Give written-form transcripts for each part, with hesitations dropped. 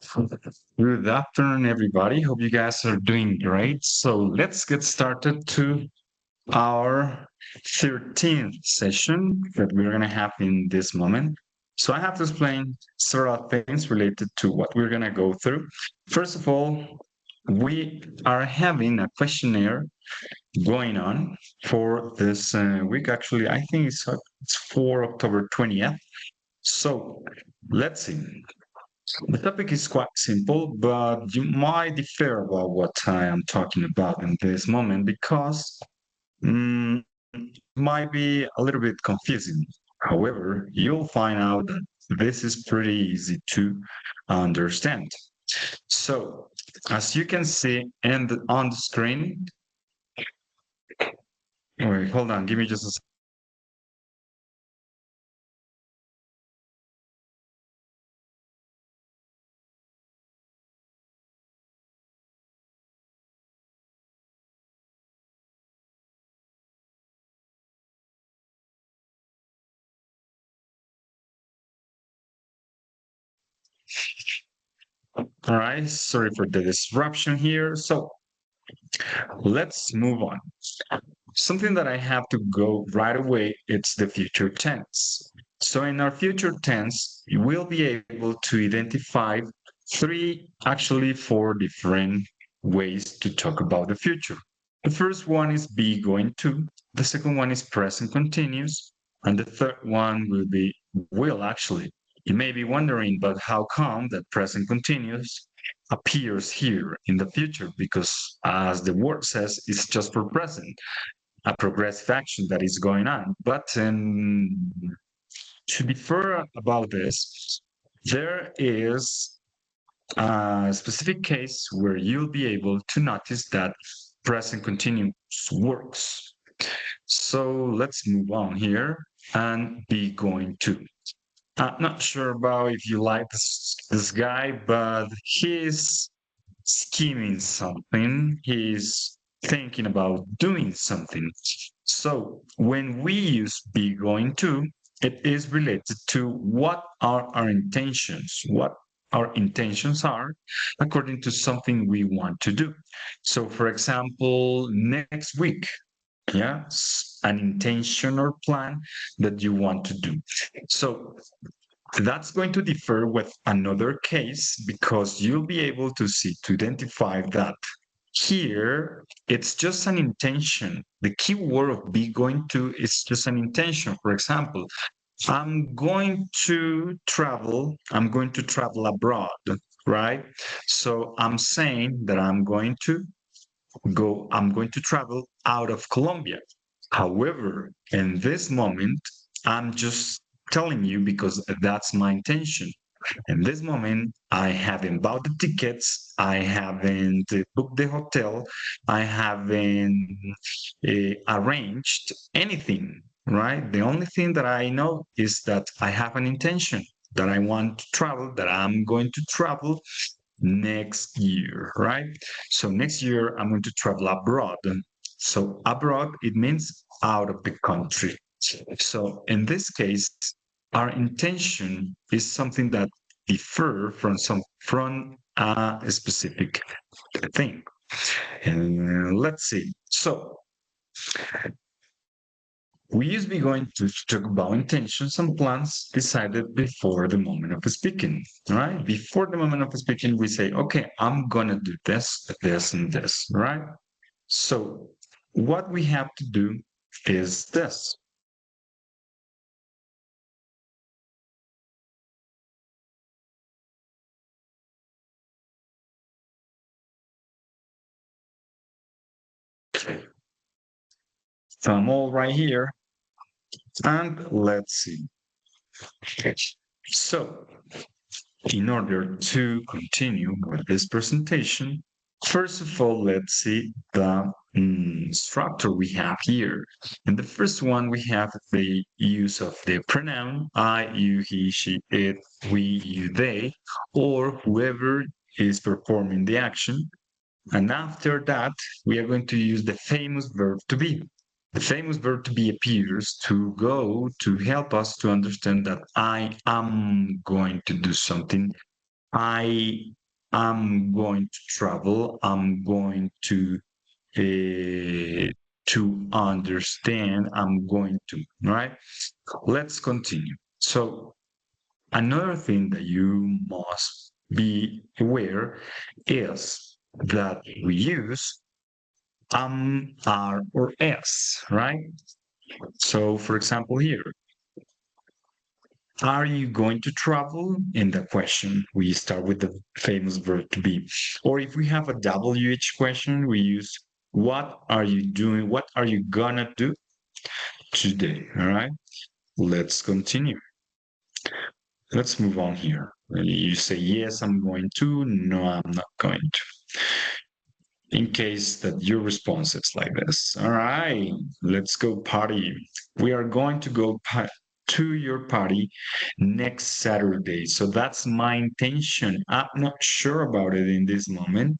Good afternoon, everybody. Hope you guys are doing great. So let's get started to our 13th session that we're going to have in this moment. So I have to explain several things related to what we're going to go through. First of all, we are having a questionnaire going on for this week. Actually, I think it's for October 20th. So let's see. The topic is quite simple, but you might differ about what I am talking about in this moment because mm, might be a little bit confusing. However, you'll find out that this is pretty easy to understand. So, as you can see on the screen, wait, hold on, give me just a second. All right, sorry for the disruption here. So, let's move on. Something that I have to go right away, it's the future tense. So in our future tense, you will be able to identify actually four different ways to talk about the future. The first one is be going to, the second one is present continuous, and the third one will actually. You may be wondering, but how come that present continuous appears here in the future? Because as the word says, it's just for present, a progressive action that is going on. But to be fair about this, there is a specific case where you'll be able to notice that present continuous works. So let's move on here and be going to. I'm not sure about if you like this guy, but he's scheming something. He's thinking about doing something. So when we use be going to, it is related to what are our intentions, what our intentions are according to something we want to do. So, for example, next week, yeah, an intention or plan that you want to do. So that's going to differ with another case because you'll be able to see to identify that here it's just an intention. The key word of be going to is just an intention. For example, I'm going to travel abroad, right? So I'm saying that I'm going to travel out of Colombia. However, in this moment, I'm just telling you because that's my intention. In this moment, I haven't bought the tickets, I haven't booked the hotel, I haven't arranged anything, right? The only thing that I know is that I have an intention that I want to travel, that I'm going to travel next year, right? So next year, I'm going to travel abroad. So abroad, it means out of the country. So in this case, our intention is something that differ from a specific thing. And let's see. So we usually going to talk about intentions and plans decided before the moment of speaking, right? Before the moment of speaking, we say, okay, I'm gonna do this, this, and this, right? So what we have to do is this. So I'm all right here. And let's see. So in order to continue with this presentation, first of all, let's see the structure we have here. In the first one, we have the use of the pronoun I, you, he, she, it, we, you, they, or whoever is performing the action. And after that, we are going to use the famous verb to be. The famous verb to be appears to help us to understand that I am going to do something I am going to travel. I'm going to understand. I'm going to, right? Let's continue. So another thing that you must be aware is that we use are, or s, right? So for example, here, are you going to travel? In the question, we start with the famous verb to be. Or if we have a WH question, we use what are you doing? What are you gonna do today? All right, let's continue. Let's move on here. You say, yes, I'm going to. No, I'm not going to. In case that your response is like this. All right, let's go party. We are going to go to your party next Saturday. So that's my intention. I'm not sure about it in this moment.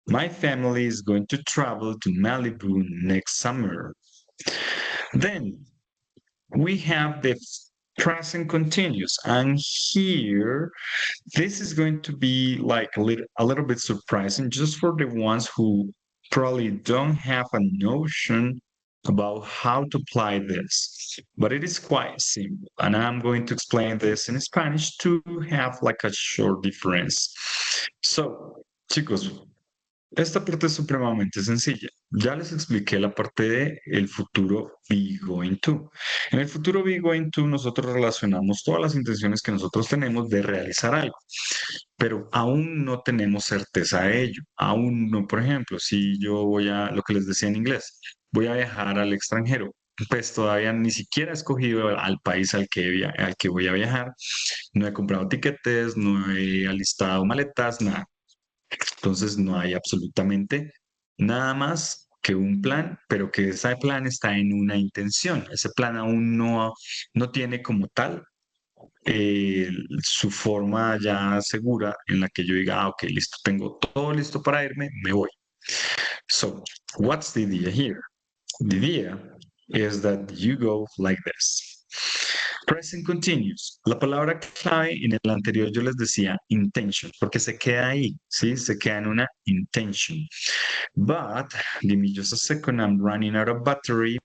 My family is going to travel to Malibu next summer. Then we have the present continuous. And here, this is going to be like a little bit surprising just for the ones who probably don't have a notion about how to apply this. But it is quite simple. And I'm going to explain this in Spanish to have like a short difference. So, chicos, esta parte es supremamente sencilla. Ya les expliqué la parte de el futuro be going to. En el futuro be going to nosotros relacionamos todas las intenciones que nosotros tenemos de realizar algo, pero aún no tenemos certeza de ello. Aún no, por ejemplo, si yo voy a, lo que les decía en inglés, voy a viajar al extranjero, pues todavía ni siquiera he escogido al país al que voy a viajar, no he comprado tiquetes, no he alistado maletas, nada. Entonces no hay absolutamente nada más que un plan, pero que ese plan está en una intención. Ese plan aún no tiene como tal su forma ya segura en la que yo diga, ok, listo, tengo todo listo para irme, me voy. So, what's the idea here? The idea is that you go like this. Present continuous. La palabra clave en el anterior yo les decía intention, porque se queda ahí, ¿sí? Se queda en una intention. But, give me just a second, I'm running out of battery.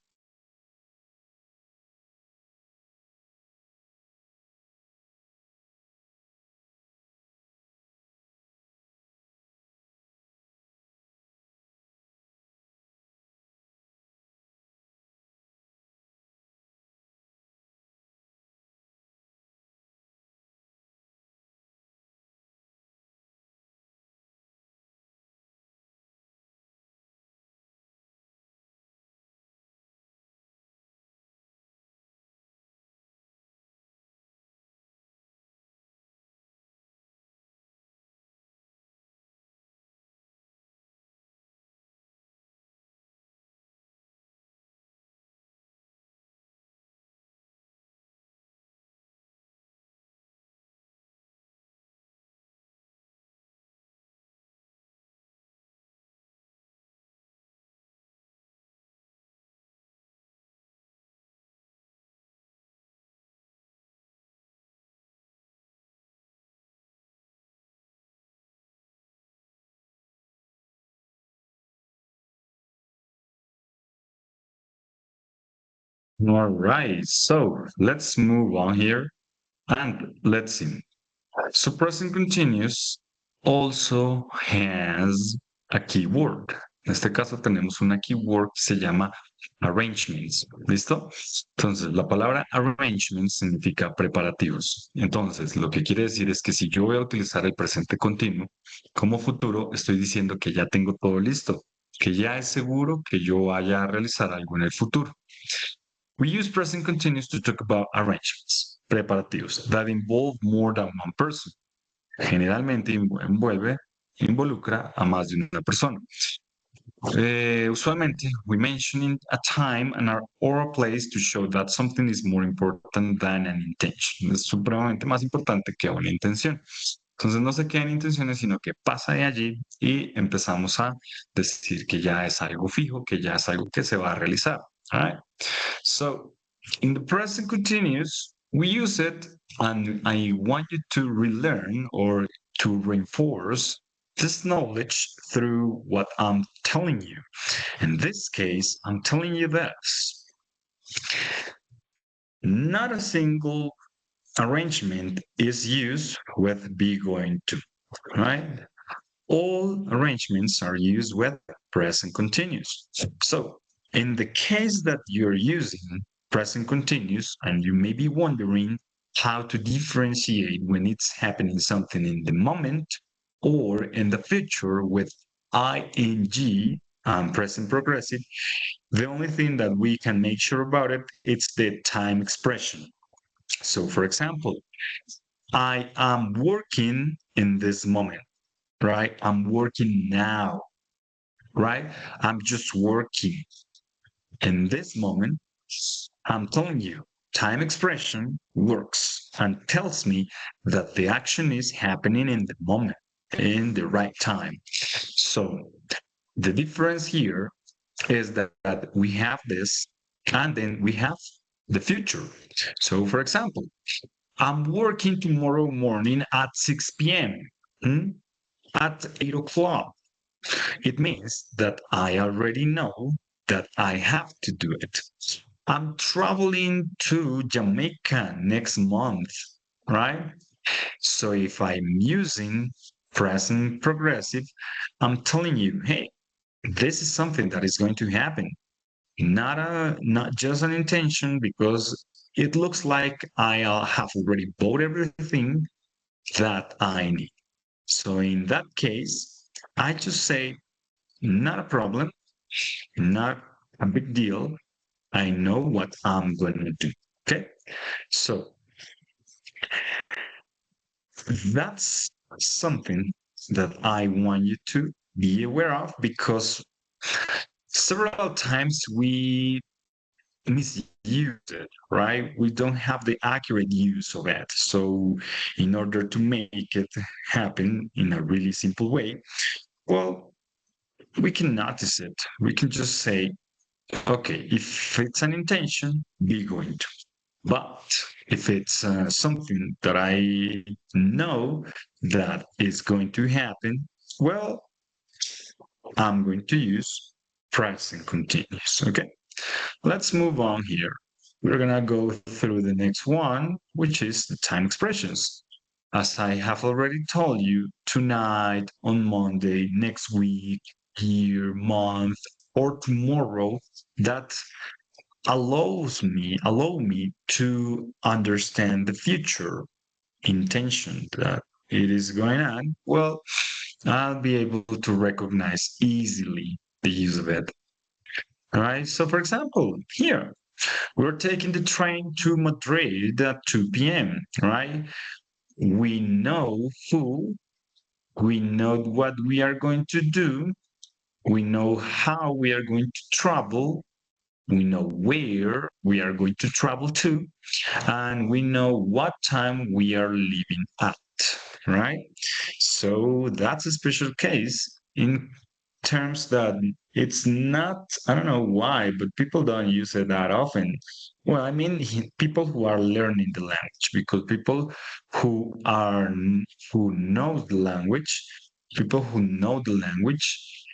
All right, so let's move on here and let's see. So present continuous also has a keyword. En este caso tenemos una keyword que se llama arrangements. ¿Listo? Entonces, la palabra arrangements significa preparativos. Entonces, lo que quiere decir es que si yo voy a utilizar el presente continuo como futuro, estoy diciendo que ya tengo todo listo, que ya es seguro que yo vaya a realizar algo en el futuro. We use present continuous to talk about arrangements, preparativos, that involve more than one person. Generalmente involucra a más de una persona. Usualmente, we mention a time or a place to show that something is more important than an intention. Es supremamente más importante que una intención. Entonces no se queda en intenciones, sino que pasa de allí y empezamos a decir que ya es algo fijo, que ya es algo que se va a realizar. All right? So, in the present continuous, we use it, and I want you to relearn or to reinforce this knowledge through what I'm telling you. In this case, I'm telling you this. Not a single arrangement is used with be going to, right? All arrangements are used with present continuous. So in the case that you're using present continuous and you may be wondering how to differentiate when it's happening something in the moment or in the future with ing present progressive, the only thing that we can make sure about it, it's the time expression. So for example, I am working in this moment, right? I'm working now, right? I'm just working in this moment. I'm telling you, time expression works and tells me that the action is happening in the moment, in the right time. So the difference here is that we have this and then we have the future. So for example, I'm working tomorrow morning at 6 p.m. At 8 o'clock. It means that I already know that I have to do it. I'm traveling to Jamaica next month, right? So if I'm using present progressive, I'm telling you, hey, this is something that is going to happen. Not just an intention because it looks like I have already bought everything that I need. So in that case, I just say, not a problem, not a big deal. I know what I'm going to do. Okay. So that's something that I want you to be aware of because several times we misuse it, right? We don't have the accurate use of it. So in order to make it happen in a really simple way, well, we can notice it. We can just say, okay, if it's an intention, be going to. But if it's something that I know that is going to happen, well, I'm going to use present continuous. Okay, let's move on here. We're going to go through the next one, which is the time expressions. As I have already told you, tonight, on Monday, next week, year, month, or tomorrow, that allow me to understand the future intention that it is going on. Well, I'll be able to recognize easily the use of it. All right. So, for example, here we're taking the train to Madrid at 2 p.m. Right? We know who, we know what we are going to do, we know how we are going to travel, we know where we are going to travel to, and we know what time we are leaving at, right? So that's a special case in terms that it's not, I don't know why, but people don't use it that often. Well, I mean, people who are learning the language, because people who are who knows the language, people who know the language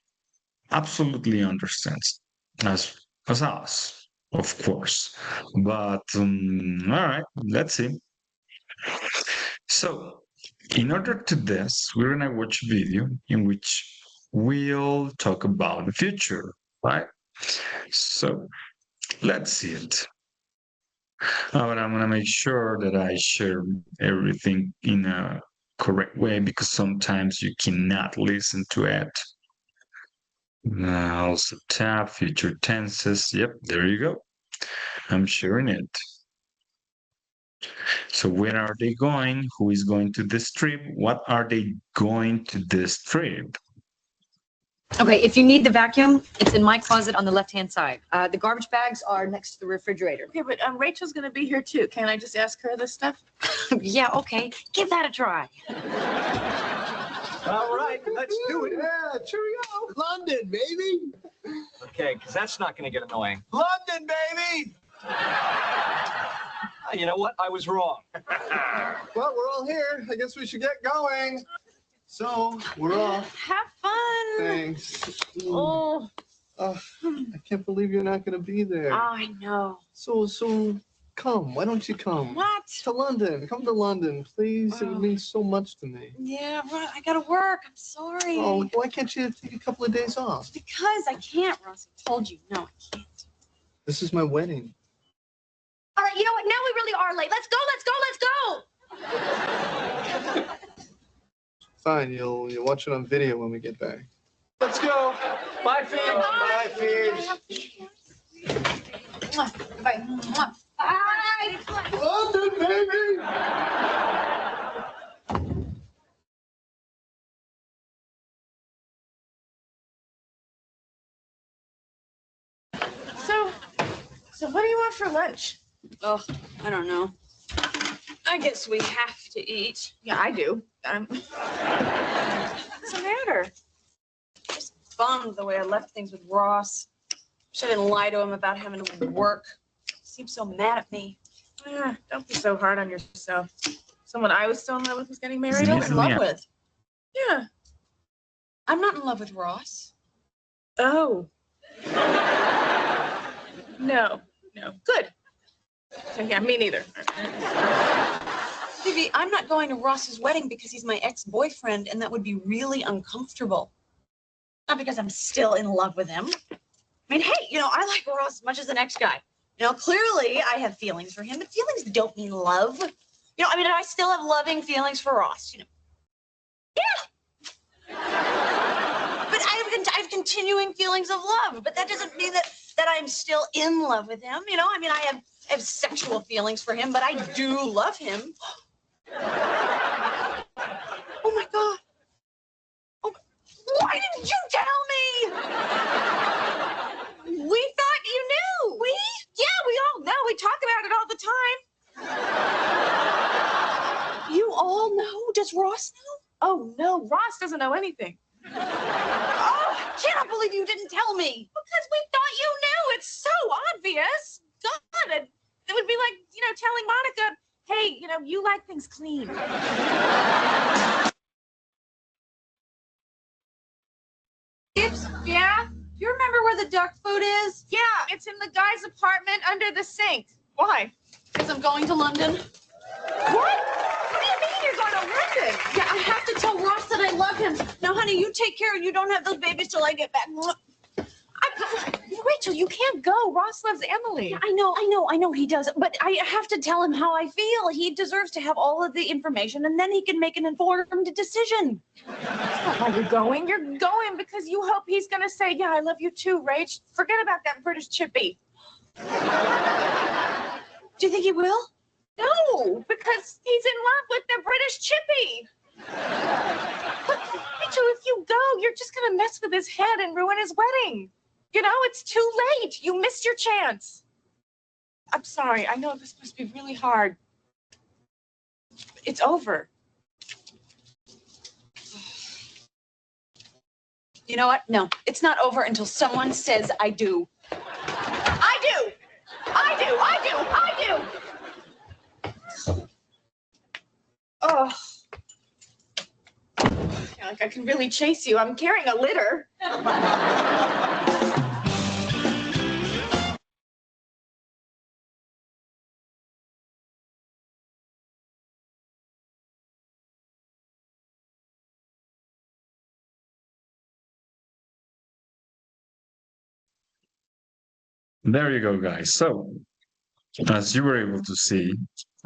absolutely understands as us, of course. But all right, let's see. So, in order to this, we're gonna watch a video in which we'll talk about the future, right? So let's see it. But I'm gonna make sure that I share everything in a correct way because sometimes you cannot listen to it. Also tap future tenses. Yep, there you go. I'm sharing it. So where are they going? Who is going to this trip? What are they going to this trip? Okay, if you need the vacuum, it's in my closet on the left-hand side. The garbage bags are next to the refrigerator. Okay, but Rachel's going to be here too. Can I just ask her this stuff? Yeah, okay. Give that a try. All right, let's do it. Yeah, cheerio. London, baby. Okay, because that's not going to get annoying. London, baby. You know what? I was wrong. Well, we're all here. I guess we should get going. So, we're off. Have fun. Thanks. Oh, I can't believe you're not gonna be there. I know. So come. Why don't you come? What? To London. Come to London, please. It would mean so much to me. Yeah, right. I gotta work. I'm sorry. Oh, why can't you take a couple of days off? Because I can't, Ross. I told you. No, I can't. This is my wedding. All right, you know what? Now we really are late. Let's go, let's go, let's go. Fine, you'll watch it on video when we get back. Let's go. Bye, Phoebe. Bye, Phoebes. Mwah. Bye. Mwah. Bye. London, baby! So what do you want for lunch? Oh, I don't know. I guess we have to eat. Yeah, I do. What's the matter? Just bummed the way I left things with Ross. Wish I didn't lie to him about having to work. He seems so mad at me. Don't be so hard on yourself. Someone I was still in love with was getting married. I'm in love with. Yeah. I'm not in love with Ross. Oh. No. Good. So, yeah, me neither. Phoebe, I'm not going to Ross's wedding because he's my ex-boyfriend, and that would be really uncomfortable. Not because I'm still in love with him. I mean, hey, I like Ross as much as the next guy. Clearly I have feelings for him, but feelings don't mean love. I still have loving feelings for Ross, Yeah. But I have continuing feelings of love, but that doesn't mean that I'm still in love with him. I have sexual feelings for him, but I do love him. Oh my God. Oh, why didn't you tell me? We thought you knew. We? Yeah, we all know. We talk about it all the time. You all know? Does Ross know? Oh, no. Ross doesn't know anything. Oh, I cannot believe you didn't tell me. Because we thought you knew. It's so obvious. God, it would be like, telling Monica, hey, you like things clean. Gibbs, Yeah? you remember where the duck food is? Yeah, it's in the guy's apartment under the sink. Why? Because I'm going to London. What? What do you mean you're going to London? Yeah, I have to tell Ross that I love him. Now, honey, you take care and you don't have those babies till I get back. Rachel, you can't go. Ross loves Emily. Yeah, I know he does. But I have to tell him how I feel. He deserves to have all of the information, and then he can make an informed decision. That's not why you're going. You're going because you hope he's going to say, yeah, I love you too, Rach. Forget about that British chippy. Do you think he will? No, because he's in love with the British chippy. But, Rachel, if you go, you're just going to mess with his head and ruin his wedding. It's too late. You missed your chance. I'm sorry. I know this must be really hard. It's over. You know what? No, it's not over until someone says I do. I do. Oh. Like I can really chase you. I'm carrying a litter. There you go, guys. So, as you were able to see,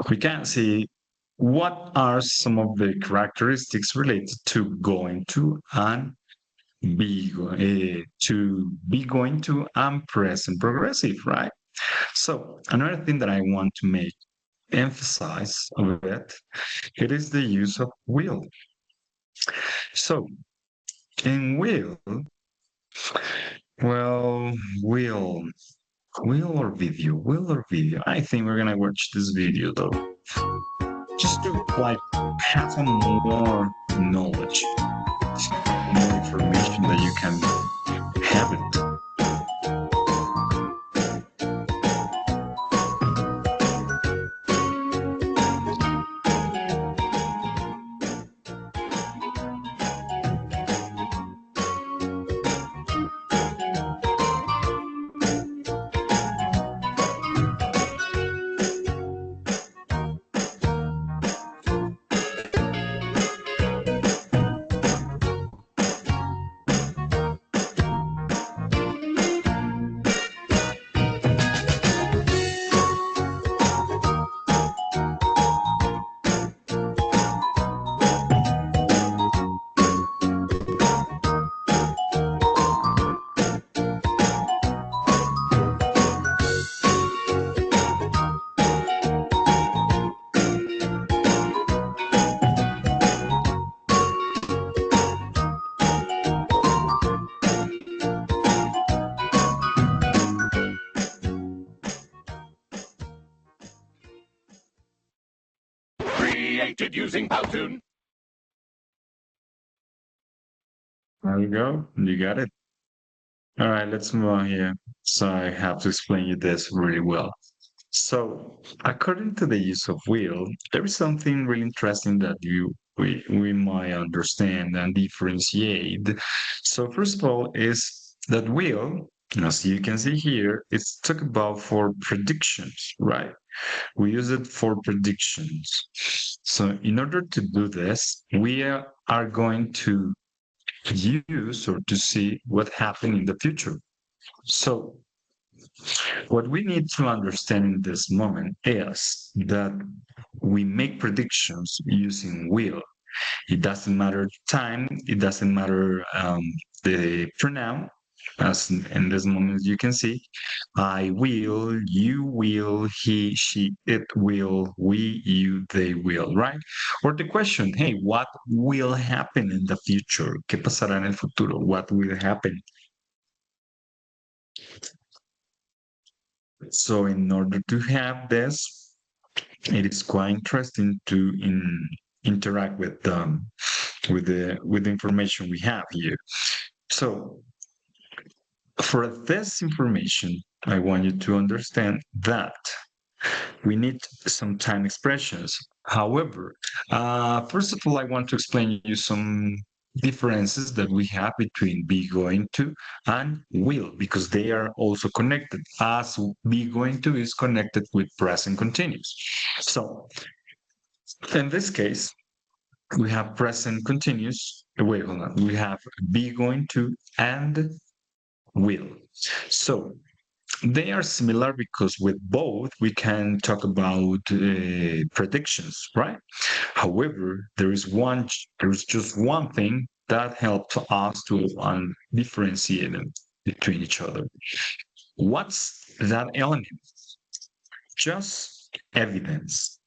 we can see what are some of the characteristics related to going to and be going to and present progressive, right? So, another thing that I want to make emphasize of it is the use of will. So, in will, well, will or video? Will or video? I think we're gonna watch this video though, just to like have some more knowledge, more information that you can have it. created using Powtoon. There you go. You got it. All right, let's move on here. So I have to explain you this really well. So according to the use of will, there is something really interesting that we might understand and differentiate. So first of all is that will, as you can see here, it's talk about for predictions, right? We use it for predictions. So in order to do this, we are going to use or to see what happened in the future. So what we need to understand in this moment is that we make predictions using will. It doesn't matter time, it doesn't matter the pronoun. As in this moment, you can see, I will, you will, he, she, it will, we, you, they will, right? Or the question, hey, what will happen in the future? ¿Qué pasará en el futuro? What will happen? So in order to have this, it is quite interesting to interact with the information we have here. So for this information, I want you to understand that we need some time expressions. However, first of all, I want to explain you some differences that we have between be going to and will, because they are also connected, as be going to is connected with present continuous. So in this case, we have present continuous. Wait, hold on. We have be going to and will. So they are similar because with both we can talk about predictions, right? However, there's just one thing that helps us to differentiate them between each other. What's that element? Just evidence.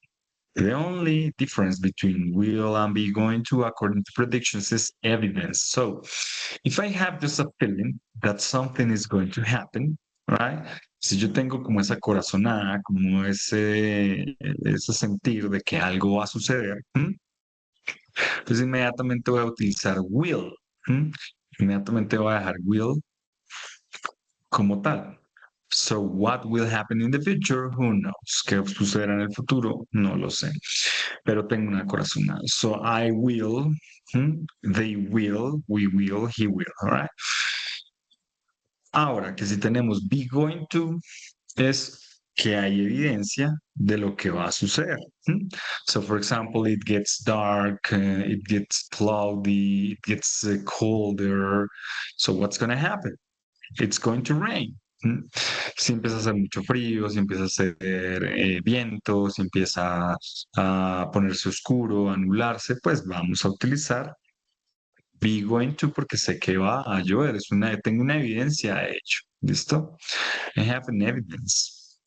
The only difference between will and be going to, according to predictions, is evidence. So if I have just a feeling that something is going to happen, right? Si yo tengo como esa corazonada, como ese sentir de que algo va a suceder, entonces inmediatamente voy a utilizar will. Inmediatamente voy a dejar will como tal. So what will happen in the future? Who knows? ¿Qué sucederá en el futuro? No lo sé. Pero tengo una corazonada. So I will, they will, we will, he will, all right? Ahora, que si tenemos be going to, es que hay evidencia de lo que va a suceder. So, for example, it gets dark, it gets cloudy, it gets colder. So, what's going to happen? It's going to rain. Si empieza a hacer mucho frío, si empieza a hacer viento, si empieza a ponerse oscuro, a anularse, pues vamos a utilizar be going to porque sé que va a llover. Tengo una evidencia de hecho. ¿Listo? I have an evidence.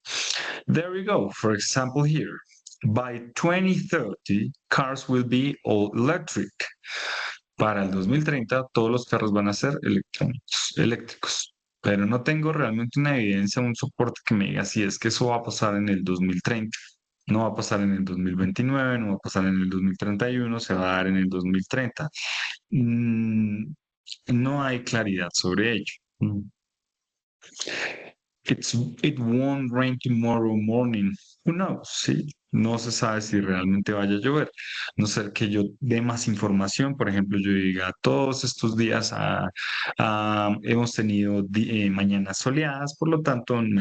There we go. For example, here, by 2030, cars will be all electric. Para el 2030, todos los carros van a ser eléctricos. Pero no tengo realmente una evidencia, un soporte que me diga si es que eso va a pasar en el 2030. No va a pasar en el 2029, no va a pasar en el 2031, se va a dar en el 2030. No hay claridad sobre ello. It won't rain tomorrow morning. Who knows? Sí, no se sabe si realmente vaya a llover. No ser que yo dé más información, por ejemplo, yo diga, todos estos días hemos tenido mañanas soleadas, por lo tanto, en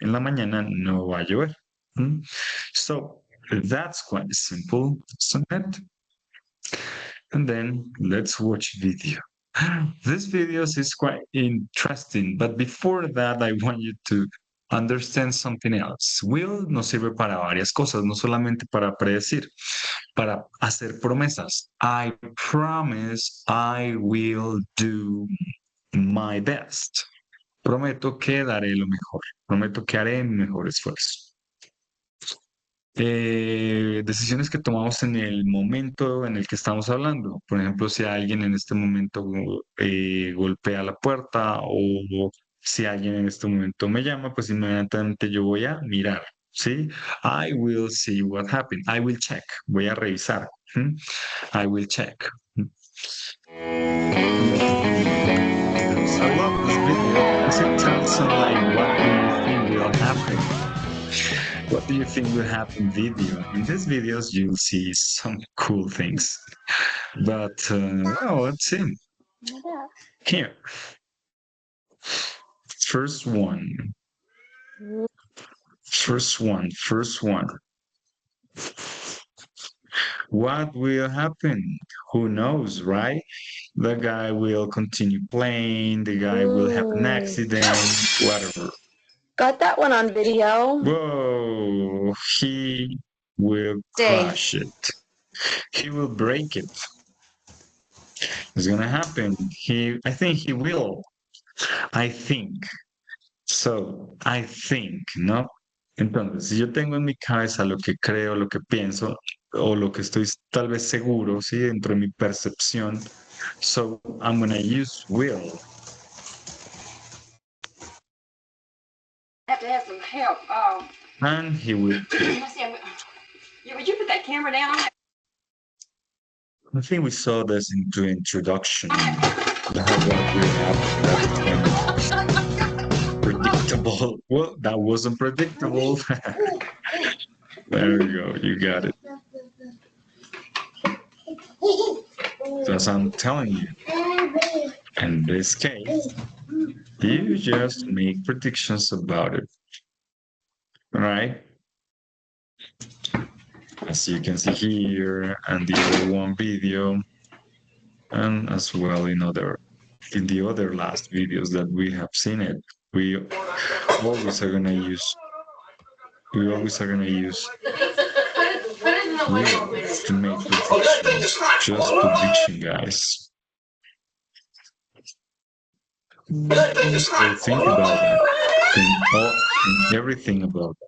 la mañana no va a llover. So, that's quite simple, isn't it? And then let's watch video. This video is quite interesting, but before that, I want you to understand something else. Will nos sirve para varias cosas, no solamente para predecir, para hacer promesas. I promise I will do my best. Prometo que daré lo mejor. Prometo que haré mi mejor esfuerzo. Decisiones que tomamos en el momento en el que estamos hablando. Por ejemplo, si alguien en este momento golpea la puerta o si alguien en este momento me llama, pues inmediatamente yo voy a mirar. See, I will see what happened. I will check. Voy a revisar. I will check. I love this video because it tells them like, what do you think will happen? What do you think will happen video? In these videos, you'll see some cool things. But, well, let's see. Here. First one. First one. What will happen? Who knows, right? The guy will continue playing, the guy will have an accident, whatever. Got that one on video. Whoa, he will Dave. crush it. He will break it. It's gonna happen. I think he will. I think. So, I think, ¿no? Entonces, si yo tengo en mi cabeza lo que creo, lo que pienso, o lo que estoy tal vez seguro, ¿sí? Dentro de mi percepción. So, I'm gonna use will. I have to have some help. And he will. Would you put that camera down? I think we saw this in the introduction. What will happen. Predictable. Well, that wasn't predictable. There we go. You got it. As I'm telling you, in this case, you just make predictions about it. All right? As you can see here, and the other one video, and as well in the other last videos that we have seen it, we always are gonna use will to make predictions. Just prediction, guys. So think about that. Think everything about that.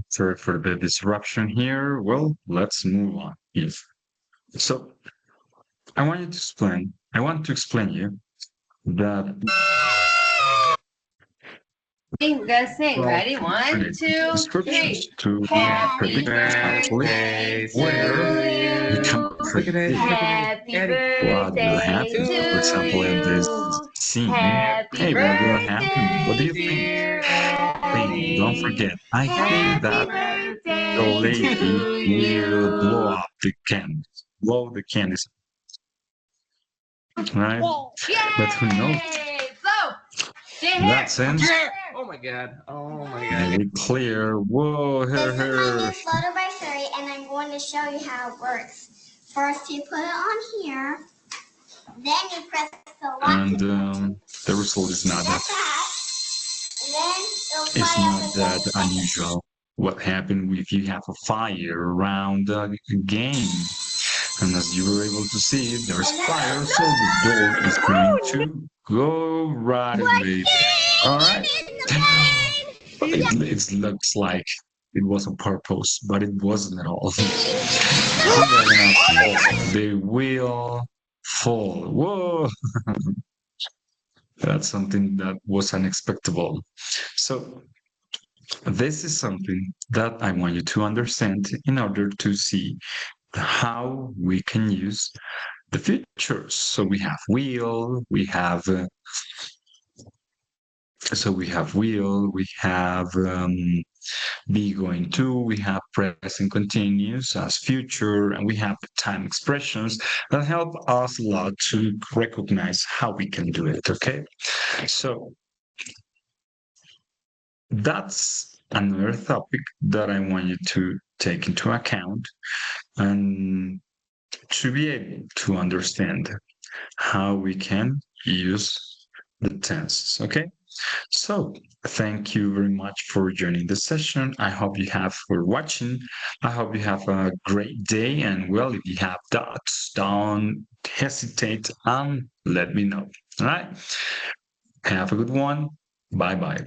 Sorry for the disruption here. Well, let's move on. Yes. So I want to explain you that Sing, go sing. Ready? One, create two, descriptions three. to Happy predict actually birthday where you to can you. predict Happy what will birthday happen. to For example, in this you. scene, Happy hey, what will happen? What do birthday, you think? dear Hey, don't Eddie. forget, I think Happy that birthday the lady to will blow you. up the candles, blow the candles, right? But who knows? Yay! So, get In that here. sense, Oh my god. Oh my god. very clear. Whoa, This is my her. new photo by Siri, and I'm going to show you how it works. First, you put it on here. Then you press the lock. And the result is not That's that. that. And then it'll It's fly up not in 30 that seconds. unusual. What happened if you have a fire around the game? And as you were able to see, there's fire, so the door is going to go right away. All right. It looks like it was on purpose, but it wasn't at all. They will fall. Whoa. That's something that was unexpected. So this is something that I want you to understand in order to see how we can use the features. So we have wheel, we have be going to, we have present continuous as future, and we have time expressions that help us a lot to recognize how we can do it. Okay, so that's another topic that I want you to take into account and to be able to understand how we can use the tenses. Okay, so thank you very much for joining the session. I hope you have for watching. I hope you have a great day, and well, if you have doubts, don't hesitate and let me know. All right, have a good one. Bye bye.